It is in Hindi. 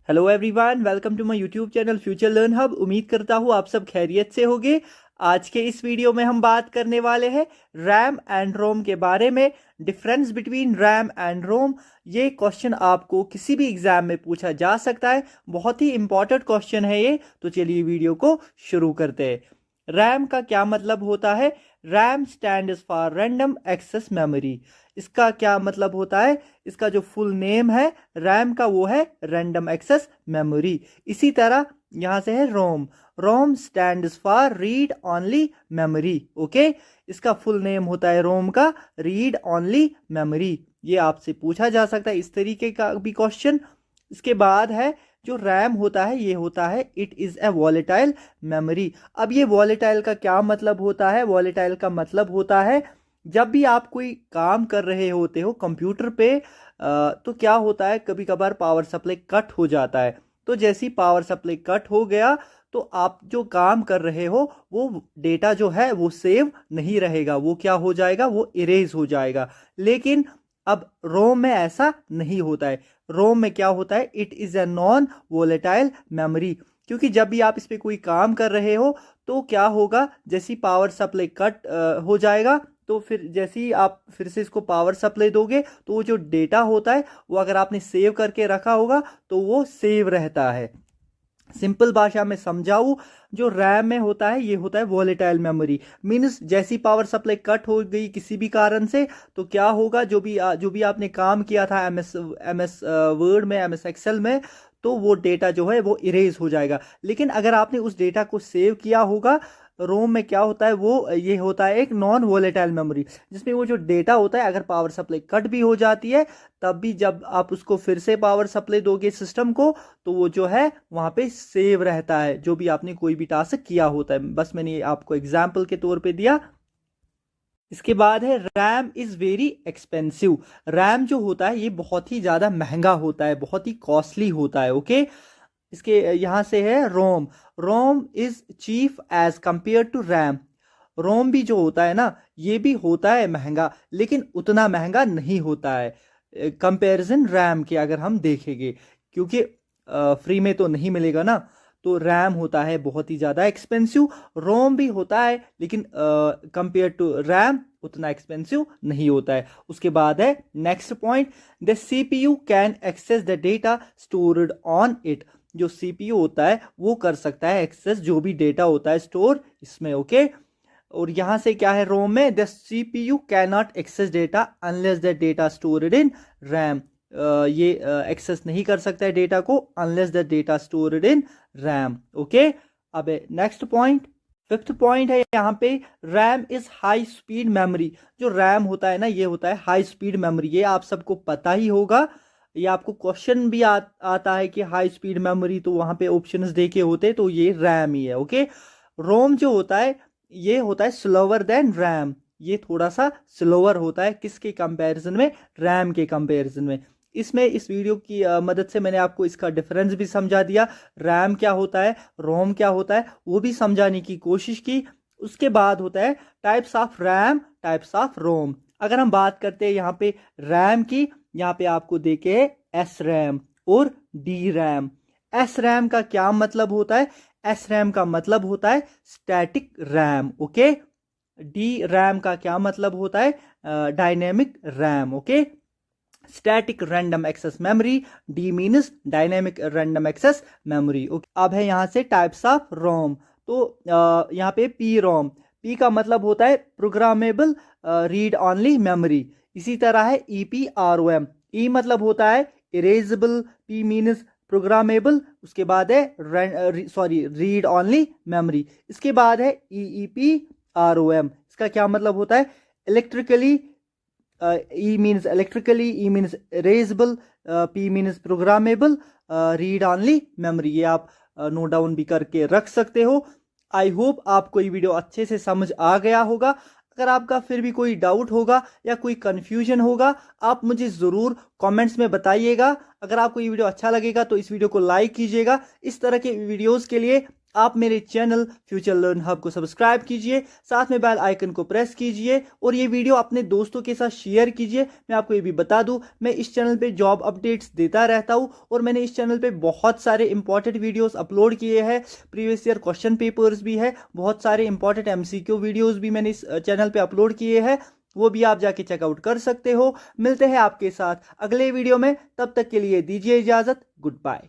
Hello everyone, welcome to my YouTube channel Future Learn Hub. उम्मीद करता हूँ आप सब खैरियत से होंगे। आज के इस वीडियो में हम बात करने वाले हैं रैम एंड रोम के बारे में। डिफरेंस बिटवीन रैम एंड रोम, ये क्वेश्चन आपको किसी भी एग्जाम में पूछा जा सकता है। बहुत ही इंपॉर्टेंट क्वेश्चन है ये। तो चलिए वीडियो को शुरू करते हैं। रैम का क्या मतलब होता है? RAM stands for random access memory. इसका क्या मतलब होता है? इसका जो फुल नेम है रैम का वो है रैंडम एक्सेस मेमोरी। इसी तरह यहां से है ROM. ROM stands for read only memory. Okay, इसका फुल नेम होता है रोम का रीड ओनली मेमोरी। ये आपसे पूछा जा सकता है इस तरीके का भी क्वेश्चन। इसके बाद है जो रैम होता है ये होता है it is a volatile memory. अब ये वॉलेटाइल का क्या मतलब होता है? वॉलेटाइल का मतलब होता है जब भी आप कोई काम कर रहे होते हो कंप्यूटर पे, तो क्या होता है कभी कभार पावर सप्लाई कट हो जाता है। तो जैसी पावर सप्लाई कट हो गया तो आप जो काम कर रहे हो वो डेटा जो है वो सेव नहीं रहेगा, वो क्या हो जाएगा, वो इरेज हो जाएगा। लेकिन अब रोम में ऐसा नहीं होता है। रोम में क्या होता है? It is a non volatile memory. क्योंकि जब भी आप इस पे कोई काम कर रहे हो तो क्या होगा, जैसी पावर सप्लाई कट हो जाएगा तो फिर जैसे ही आप फिर से इसको पावर सप्लाई दोगे तो वो जो डेटा होता है वो अगर आपने सेव करके रखा होगा तो वो सेव रहता है। सिंपल भाषा में समझाऊं, जो रैम में होता है ये होता है वॉलेटाइल मेमोरी। मीन्स जैसी पावर सप्लाई कट हो गई किसी भी कारण से तो क्या होगा, जो भी आपने काम किया था एमएस वर्ड में, एमएस एक्सेल में, तो वो डेटा जो है वो इरेज हो जाएगा। लेकिन अगर आपने उस डेटा को सेव किया होगा रोम में, क्या होता है वो ये होता है एक नॉन वोलेटाइल मेमोरी, जिसमें वो जो डेटा होता है अगर पावर सप्लाई कट भी हो जाती है तब भी जब आप उसको फिर से पावर सप्लाई दोगे सिस्टम को तो वो जो है वहां पे सेव रहता है, जो भी आपने कोई भी टास्क किया होता है। बस मैंने ये आपको एग्जाम्पल के तौर पे दिया। इसके बाद है RAM is very expensive. RAM जो होता है ये बहुत ही ज्यादा महंगा होता है, बहुत ही कॉस्टली होता है। ओके, इसके यहां से है ROM. ROM is cheap as compared to RAM. ROM भी जो होता है ना ये भी होता है महंगा, लेकिन उतना महंगा नहीं होता है कंपैरिजन रैम के अगर हम देखेंगे, क्योंकि फ्री में तो नहीं मिलेगा ना। तो रैम होता है बहुत ही ज़्यादा एक्सपेंसिव, रोम भी होता है लेकिन कंपेयर टू रैम उतना एक्सपेंसिव नहीं होता है। उसके बाद है next point, the CPU can access the data stored on it. जो सीपीयू होता है वो कर सकता है एक्सेस जो भी डेटा होता है स्टोर इसमें। ओके, और यहां से क्या है रोम में, the CPU can not access data unless the data stored in RAM. ये एक्सेस नहीं कर सकता है डेटा को unless the data stored in RAM. Okay, अब नेक्स्ट पॉइंट, फिफ्थ पॉइंट है यहाँ पे, RAM is high speed memory. जो रैम होता है ना ये होता है हाई स्पीड मेमोरी। ये आप सबको पता ही होगा, ये आपको क्वेश्चन भी आता है कि हाई स्पीड मेमोरी, तो वहां पे ऑप्शंस देखे होते तो ये रैम ही है। ओके, रोम जो होता है ये होता है स्लोअर देन रैम। ये थोड़ा सा स्लोअर होता है किसके कंपैरिजन में? रैम के कंपैरिजन में। इसमें इस वीडियो की मदद से मैंने आपको इसका डिफरेंस भी समझा दिया, रैम क्या होता है, रोम क्या होता है वो भी समझाने की कोशिश की। उसके बाद होता है types of RAM, types of ROM. अगर हम बात करते हैं यहाँ पे रैम की, यहाँ पे आपको देखे एस रैम और डी रैम। एस रैम का क्या मतलब होता है? एस रैम का मतलब होता है static RAM. Okay, D RAM का क्या मतलब होता है? Dynamic RAM. Okay, static random access memory, D means dynamic random access memory. Okay, अब है यहां से टाइप्स ऑफ रोम। तो यहाँ पे पी रोम, पी का मतलब होता है प्रोग्रामेबल रीड ऑनली मेमोरी। इसी तरह है E P R O M, E मतलब होता है इरेजेबल, पी मीन्स प्रोग्रामेबल, उसके बाद है सॉरी रीड ऑनली मेमोरी। इसके बाद है E P R O M, इसका क्या मतलब होता है? Electrically, E means electrically, E means erasable, P means programmable, read only memory. ये आप नोट डाउन भी करके रख सकते हो। आई होप आपको ये वीडियो अच्छे से समझ आ गया होगा। अगर आपका फिर भी कोई डाउट होगा या कोई कंफ्यूजन होगा आप मुझे ज़रूर कमेंट्स में बताइएगा। अगर आपको ये वीडियो अच्छा लगेगा तो इस वीडियो को लाइक कीजिएगा। इस तरह के वीडियोस के लिए आप मेरे चैनल फ्यूचर लर्न हब को सब्सक्राइब कीजिए, साथ में बेल आइकन को प्रेस कीजिए और ये वीडियो अपने दोस्तों के साथ शेयर कीजिए। मैं आपको ये भी बता दूं, मैं इस चैनल पे जॉब अपडेट्स देता रहता हूं और मैंने इस चैनल पे बहुत सारे इंपॉर्टेंट वीडियोस अपलोड किए हैं। प्रीवियस ईयर क्वेश्चन पेपर्स भी है, बहुत सारे इंपॉर्टेंट MCQ वीडियोस भी मैंने इस चैनल पे अपलोड किए हैं, वो भी आप जाके चेकआउट कर सकते हो। मिलते हैं आपके साथ अगले वीडियो में, तब तक के लिए दीजिए इजाजत। Good bye.